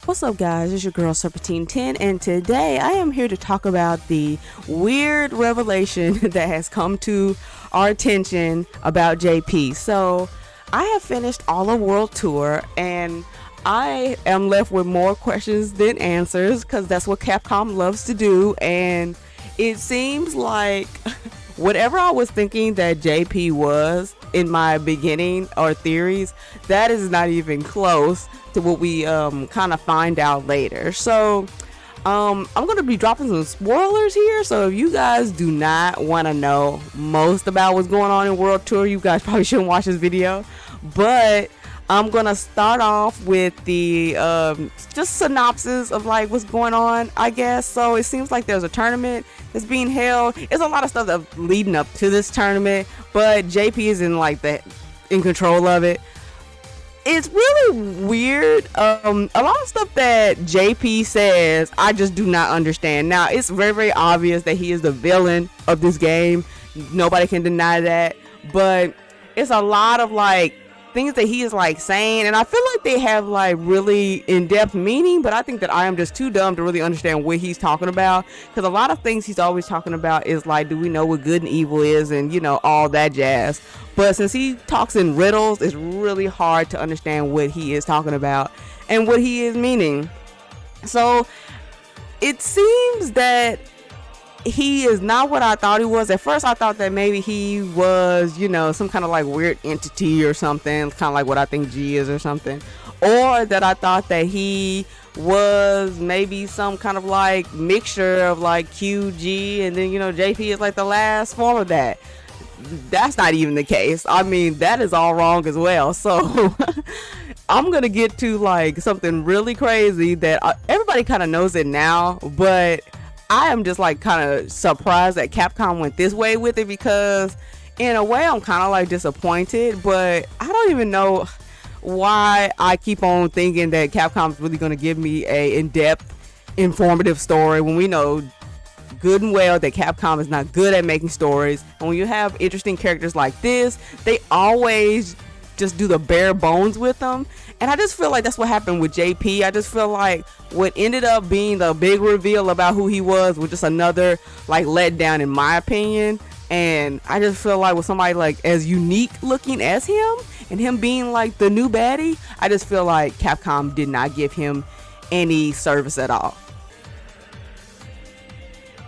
What's up, guys? It's your girl Serpentine10, and today I am here to talk about the weird revelation that has come to our attention about JP. So, I have finished all of World Tour, and I am left with more questions than answers because that's what Capcom loves to do. And it seems like whatever I was thinking that JP was in my beginning or theories, that is not even close to what we kind of find out later. So I'm going to be dropping some spoilers here, so if you guys do not want to know most about what's going on in World Tour, you guys probably shouldn't watch this video. But I'm going to start off with the just synopsis of like what's going on, I guess. So it seems like there's a tournament that's being held. There's a lot of stuff that's leading up to this tournament, but JP is in control of it. It's really weird. A lot of stuff that JP says, I just do not understand. Now, it's very, very obvious that he is the villain of this game. Nobody can deny that. But it's a lot of like things that he is like saying, and I feel like they have like really in-depth meaning, but I think that I am just too dumb to really understand what he's talking about, because a lot of things he's always talking about is like, do we know what good and evil is, and you know, all that jazz. But since he talks in riddles, it's really hard to understand what he is talking about and what he is meaning. So it seems that he is not what I thought he was. At first I thought that maybe he was, you know, some kind of like weird entity or something, kind of like what I think G is or something, or that I thought that he was maybe some kind of like mixture of like QG, and then, you know, JP is like the last form of that. That's not even the case. I mean, that is all wrong as well. So I'm gonna get to like something really crazy that everybody kind of knows it now, but I am just like kind of surprised that Capcom went this way with it, because in a way I'm kind of like disappointed, but I don't even know why I keep on thinking that Capcom's really going to give me a in-depth, informative story when we know good and well that Capcom is not good at making stories. And when you have interesting characters like this, they always just do the bare bones with them. And I just feel like that's what happened with JP. I just feel like what ended up being the big reveal about who he was just another like letdown, in my opinion. And I just feel like with somebody like as unique looking as him, and him being like the new baddie, I just feel like Capcom did not give him any service at all.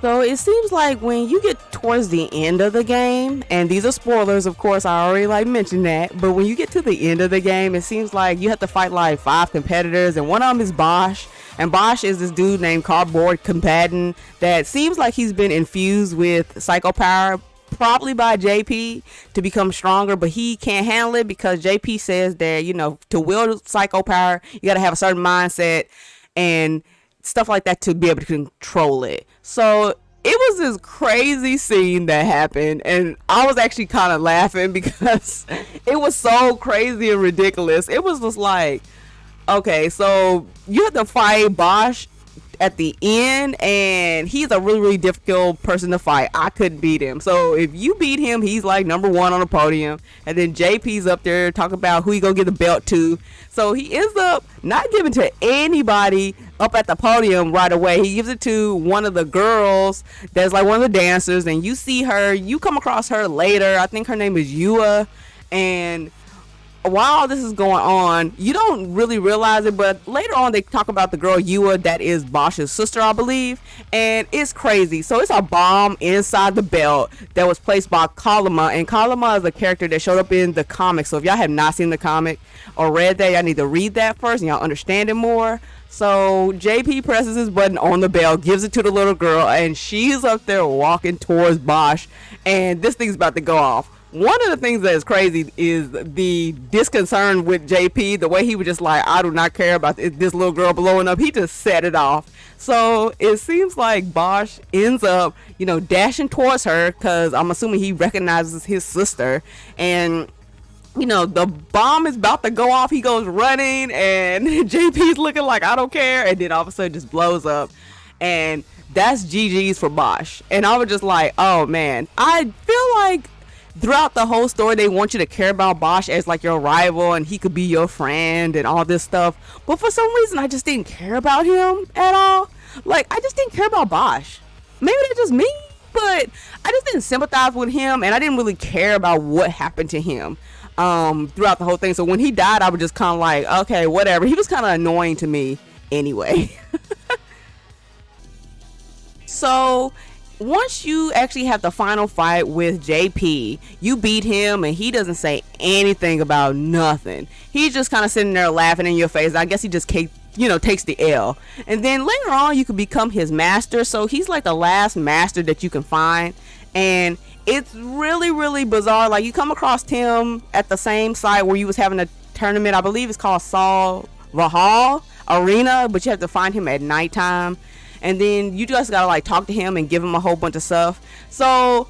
So it seems like when you get towards the end of the game, and these are spoilers, of course, I already like mentioned that, but when you get to the end of the game, it seems like you have to fight like 5 competitors, and one of them is Bosch. And Bosch is this dude named Cardboard Combatant that seems like he's been infused with psycho power, probably by JP, to become stronger, but he can't handle it because JP says that, you know, to wield psycho power, you got to have a certain mindset and stuff like that to be able to control it. So it was this crazy scene that happened, and I was actually kind of laughing because it was so crazy and ridiculous. It was just like, okay, so you have to fight Bosch at the end, and he's a really, really difficult person to fight. I couldn't beat him. So if you beat him, he's like number 1 on the podium, and then JP's up there talking about who he gonna get the belt to. So he ends up not giving to anybody up at the podium right away. He gives it to one of the girls that's like one of the dancers, and you see her, you come across her later. I think her name is Yua, and while this is going on, you don't really realize it, but later on they talk about the girl Yua that is Bosch's sister, I believe, and it's crazy. So it's a bomb inside the belt that was placed by Kalama, and Kalama is a character that showed up in the comic. So if y'all have not seen the comic or read that, y'all need to read that first and y'all understand it more. So JP presses his button on the bell, gives it to the little girl, and she's up there walking towards Bosch, and this thing's about to go off. One of the things that is crazy is the disconcern with JP, the way he was just like, I do not care about this little girl blowing up. He just set it off. So it seems like Bosch ends up, you know, dashing towards her, because I'm assuming he recognizes his sister, and you know, the bomb is about to go off. He goes running, and JP's looking like, I don't care, and then all of a sudden just blows up, and that's GG's for Bosch. And I was just like, oh man, I feel like throughout the whole story, they want you to care about Bosch as like your rival and he could be your friend and all this stuff. But for some reason, I just didn't care about him at all. Like, I just didn't care about Bosch. Maybe that's just me, but I just didn't sympathize with him, and I didn't really care about what happened to him throughout the whole thing. So when he died, I was just kind of like, okay, whatever. He was kind of annoying to me anyway. So once you actually have the final fight with JP, you beat him and he doesn't say anything about nothing. He's just kind of sitting there laughing in your face. I guess he just takes the L. And then later on, you can become his master. So he's like the last master that you can find. And it's really, really bizarre. Like, you come across him at the same site where you was having a tournament. I believe it's called Saul Vahal Arena, but you have to find him at nighttime. And then you just gotta like talk to him and give him a whole bunch of stuff. So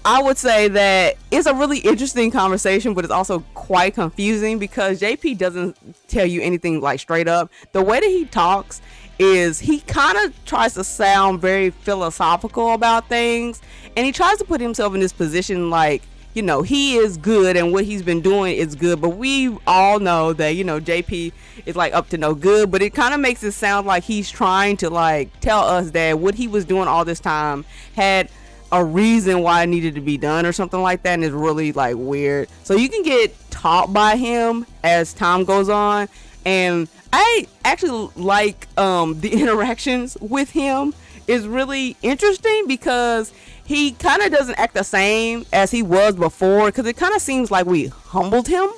I would say that it's a really interesting conversation, but it's also quite confusing because JP doesn't tell you anything like straight up. The way that he talks is he kind of tries to sound very philosophical about things, and he tries to put himself in this position like, he is good and what he's been doing is good, but we all know that, JP is like up to no good. But it kind of makes it sound like he's trying to like tell us that what he was doing all this time had a reason why it needed to be done or something like that, and it's really like weird. So you can get taught by him as time goes on, and I actually like the interactions with him is really interesting because he kind of doesn't act the same as he was before, because it kind of seems like we humbled him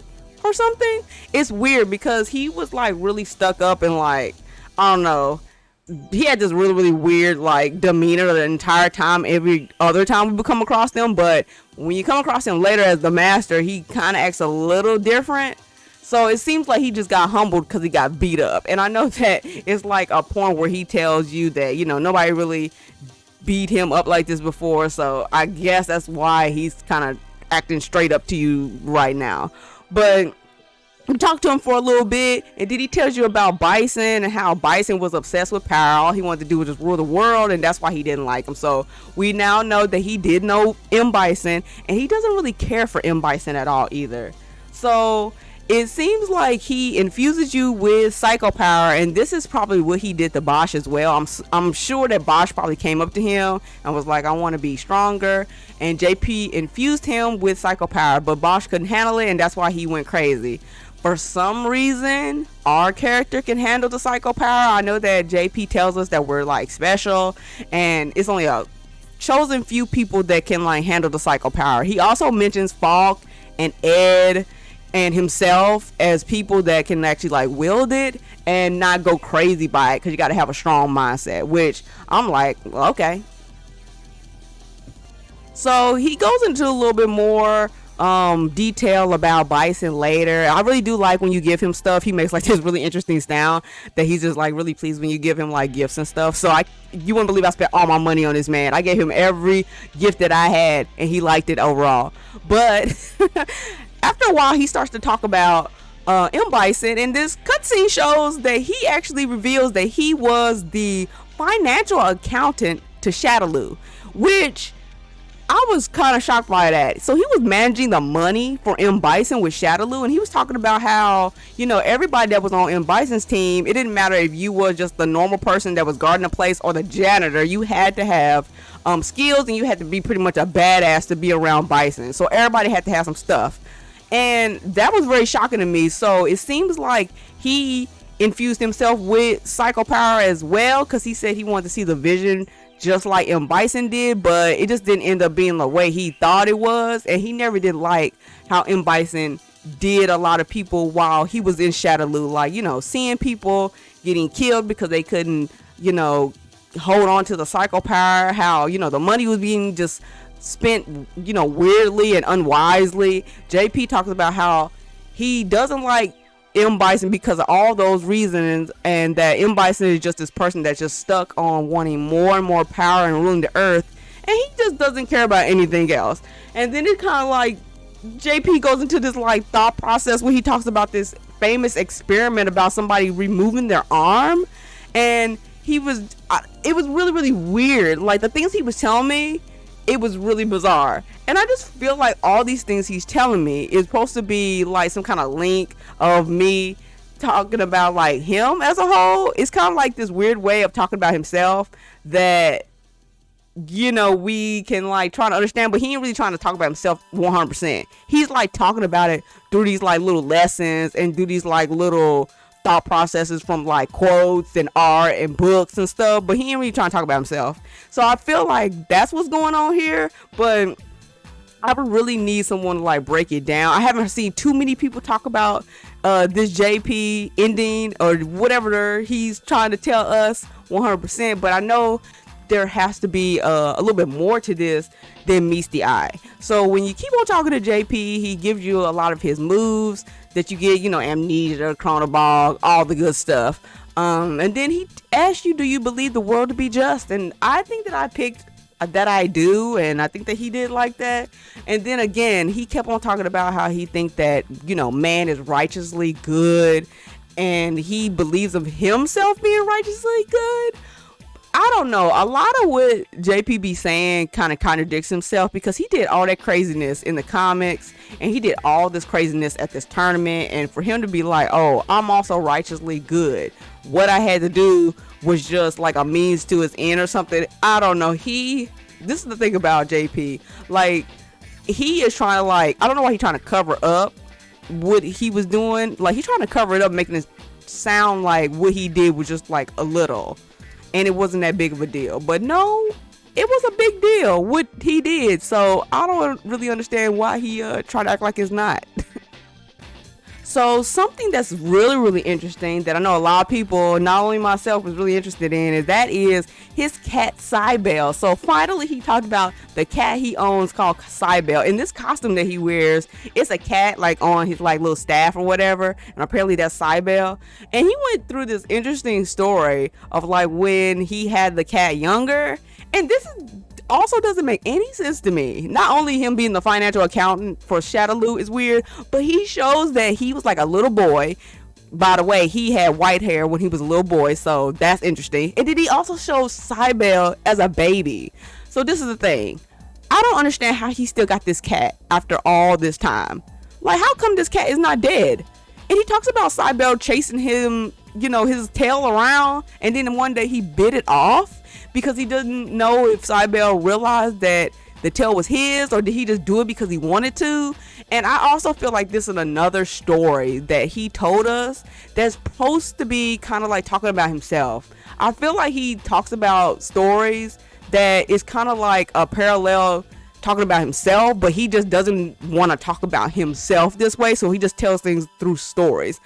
or something. It's weird because he was like really stuck up and like, I don't know, he had this really, really weird like demeanor the entire time, every other time we come across him. But when you come across him later as the master, he kind of acts a little different. So it seems like he just got humbled because he got beat up. And I know that it's like a point where he tells you that, nobody really beat him up like this before. So I guess that's why he's kind of acting straight up to you right now. But we talked to him for a little bit, and then he tells you about Bison and how Bison was obsessed with power. All he wanted to do was just rule the world, and that's why he didn't like him. So we now know that he did know M. Bison, and he doesn't really care for M. Bison at all either. So it seems like he infuses you with psycho power, and this is probably what he did to Bosch as well. I'm sure that Bosch probably came up to him and was like, I want to be stronger, and JP infused him with psycho power, but Bosch couldn't handle it, and that's why he went crazy. For some reason, our character can handle the psycho power. I know that JP tells us that we're like special, and it's only a chosen few people that can like handle the psycho power. He also mentions Falk and Ed and himself as people that can actually like wield it and not go crazy by it, because you got to have a strong mindset, which I'm like, well, okay. So he goes into a little bit more detail about Bison later. I really do like when you give him stuff. He makes like this really interesting sound that he's just like really pleased when you give him like gifts and stuff. So you wouldn't believe I spent all my money on this man. I gave him every gift that I had and he liked it overall. But after a while, he starts to talk about M. Bison, and this cutscene shows that he actually reveals that he was the financial accountant to Shadaloo, which I was kind of shocked by that. So he was managing the money for M. Bison with Shadaloo, and he was talking about how, everybody that was on M. Bison's team, it didn't matter if you were just the normal person that was guarding a place or the janitor, you had to have skills, and you had to be pretty much a badass to be around Bison. So everybody had to have some stuff. And that was very shocking to me. So it seems like he infused himself with psycho power as well, because he said he wanted to see the vision just like M. Bison did, but it just didn't end up being the way he thought it was. And he never did like how M. Bison did a lot of people while he was in Shadaloo, like, seeing people getting killed because they couldn't, hold on to the psycho power, how, the money was being just spent, weirdly and unwisely. JP talks about how he doesn't like M. Bison because of all those reasons, and that M. Bison is just this person that's just stuck on wanting more and more power and ruling the earth, and he just doesn't care about anything else. And then it kind of like JP goes into this like thought process where he talks about this famous experiment about somebody removing their arm, and it was really, really weird. Like, the things he was telling me, it was really bizarre. And I just feel like all these things he's telling me is supposed to be like some kind of link of me talking about like him as a whole. It's kind of like this weird way of talking about himself that, you know, we can like try to understand, but he ain't really trying to talk about himself 100%. He's like talking about it through these like little lessons and through these like little thought processes from like quotes and art and books and stuff, but he ain't really trying to talk about himself. So I feel like that's what's going on here, but I would really need someone to like break it down. I haven't seen too many people talk about this JP ending or whatever he's trying to tell us 100%, but I know there has to be a little bit more to this than meets the eye. So when you keep on talking to JP, he gives you a lot of his moves that you get, you know, amnesia, chronobog, all the good stuff. And then he asks you, do you believe the world to be just? And I think that I picked that I do, and I think that he did like that. And then again, he kept on talking about how he thinks that, you know, man is righteously good, and he believes of himself being righteously good. I don't know. A lot of what JP be saying kind of contradicts himself, because he did all that craziness in the comics and he did all this craziness at this tournament. And for him to be like, oh, I'm also righteously good, what I had to do was just like a means to his end or something. I don't know. This is the thing about JP. Like, he is trying to like, I don't know why he's trying to cover up what he was doing. Like, he's trying to cover it up, making it sound like what he did was just like a little. And it wasn't that big of a deal. But no, it was a big deal what he did. So I don't really understand why he tried to act like it's not. So something that's really, really interesting that I know a lot of people, not only myself, was really interested in, is his cat Cybell. So finally he talked about the cat he owns called Cybell. In this costume that he wears, it's a cat like on his like little staff or whatever, and apparently that's Cybell. And he went through this interesting story of like when he had the cat younger, and this is also doesn't make any sense to me. Not only him being the financial accountant for Shadaloo is weird, but he shows that he was like a little boy. By the way, he had white hair when he was a little boy, so that's interesting. And then he also shows Cybell as a baby. So this is the thing. I don't understand how he still got this cat after all this time. Like, how come this cat is not dead? And he talks about Cybell chasing him, you know, his tail around, and then one day he bit it off because he doesn't know if Cybell realized that the tail was his, or did he just do it because he wanted to. And I also feel like this is another story that he told us that's supposed to be kind of like talking about himself. I feel like he talks about stories that is kind of like a parallel talking about himself, but he just doesn't want to talk about himself this way, so he just tells things through stories.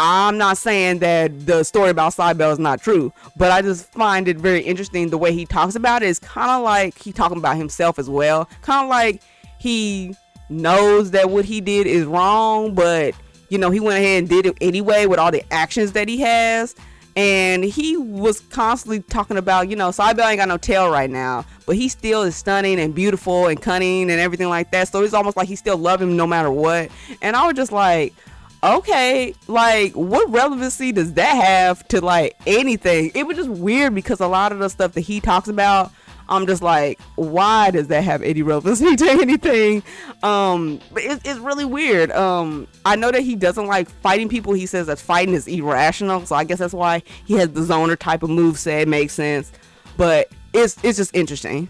I'm not saying that the story about Cybell is not true, but I just find it very interesting the way he talks about it. Is kind of like he talking about himself as well. Kind of like he knows that what he did is wrong, but you know, he went ahead and did it anyway with all the actions that he has. And he was constantly talking about, you know, Cybell ain't got no tail right now, but he still is stunning and beautiful and cunning and everything like that. So it's almost like he still love him no matter what. And I was just like, okay, like, what relevancy does that have to like anything? It was just weird because a lot of the stuff that he talks about, I'm just like, why does that have any relevancy to anything? But it's really weird. I know that he doesn't like fighting people. He says that fighting is irrational, so I guess that's why he has the zoner type of moveset. Makes sense, but it's just interesting.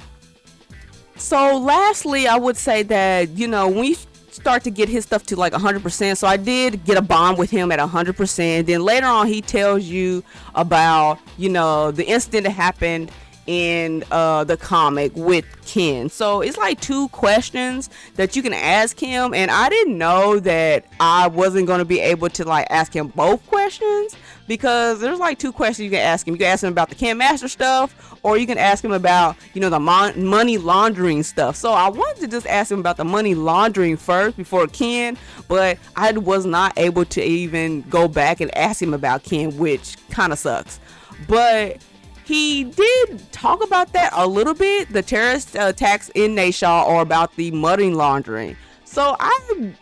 So lastly, I would say that, you know, when you start to get his stuff to like 100%, so I did get a bond with him at 100%. Then later on he tells you about, you know, the incident that happened in the comic with Ken. So it's like 2 questions that you can ask him, and I didn't know that I wasn't going to be able to like ask him both questions, because there's like 2 questions you can ask him. You can ask him about the Ken Master stuff, or you can ask him about, you know, the money laundering stuff. So I wanted to just ask him about the money laundering first before Ken, but I was not able to even go back and ask him about Ken, which kind of sucks. But he did talk about that a little bit, the terrorist attacks in Nashaw, or about the money laundering. So I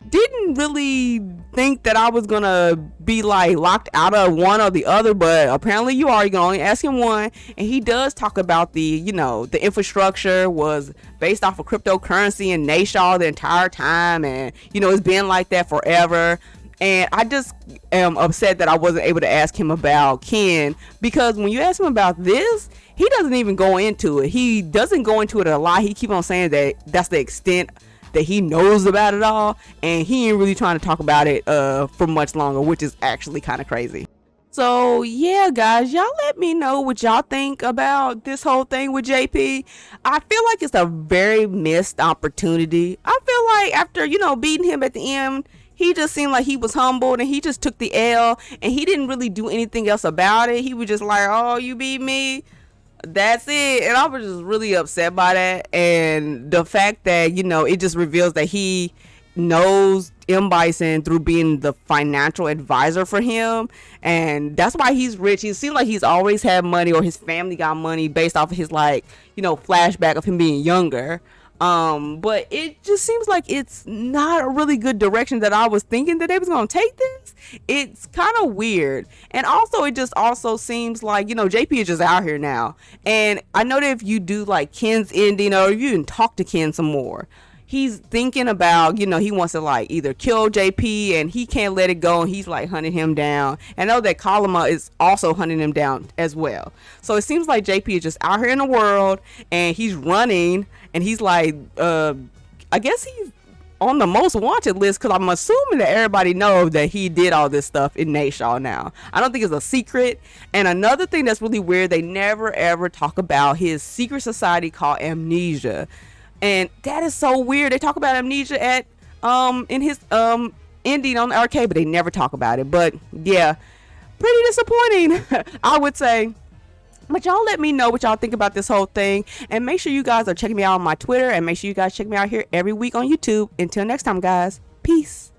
didn't really think that I was gonna be like locked out of one or the other, but apparently you are. You can only ask him one, and he does talk about the the infrastructure was based off of cryptocurrency and Nayshaw the entire time, and it's been like that forever. And I just am upset that I wasn't able to ask him about Ken, because when you ask him about this, he doesn't even go into it. He doesn't go into it a lot. He keep on saying that that's the extent that he knows about it all, and he ain't really trying to talk about it for much longer, which is actually kind of crazy. So yeah, guys, y'all let me know what y'all think about this whole thing with JP. I feel like it's a very missed opportunity. I feel like after beating him at the end, he just seemed like he was humbled and he just took the L, and he didn't really do anything else about it. He was just like, oh, you beat me, that's it. And I was just really upset by that. And the fact that it just reveals that he knows Bison through being the financial advisor for him, and that's why he's rich. He seems like he's always had money, or his family got money based off of his flashback of him being younger. But it just seems like it's not a really good direction that I was thinking that they was gonna take this. It's kind of weird. And also it just also seems like JP is just out here now, and I know that if you do like Ken's ending, or if you can talk to Ken some more, he's thinking about he wants to like either kill JP, and he can't let it go, and he's like hunting him down. And I know that Kalama is also hunting him down as well. So it seems like JP is just out here in the world, and he's running, and he's like I guess he's on the most wanted list, because I'm assuming that everybody knows that he did all this stuff in Nayshaw now. I don't think it's a secret. And another thing that's really weird, they never ever talk about his secret society called Amnesia. And that is so weird. They talk about Amnesia at in his ending on the arcade, but they never talk about it. But yeah, pretty disappointing, I would say. But y'all let me know what y'all think about this whole thing, and make sure you guys are checking me out on my Twitter, and make sure you guys check me out here every week on YouTube. Until next time, guys, peace.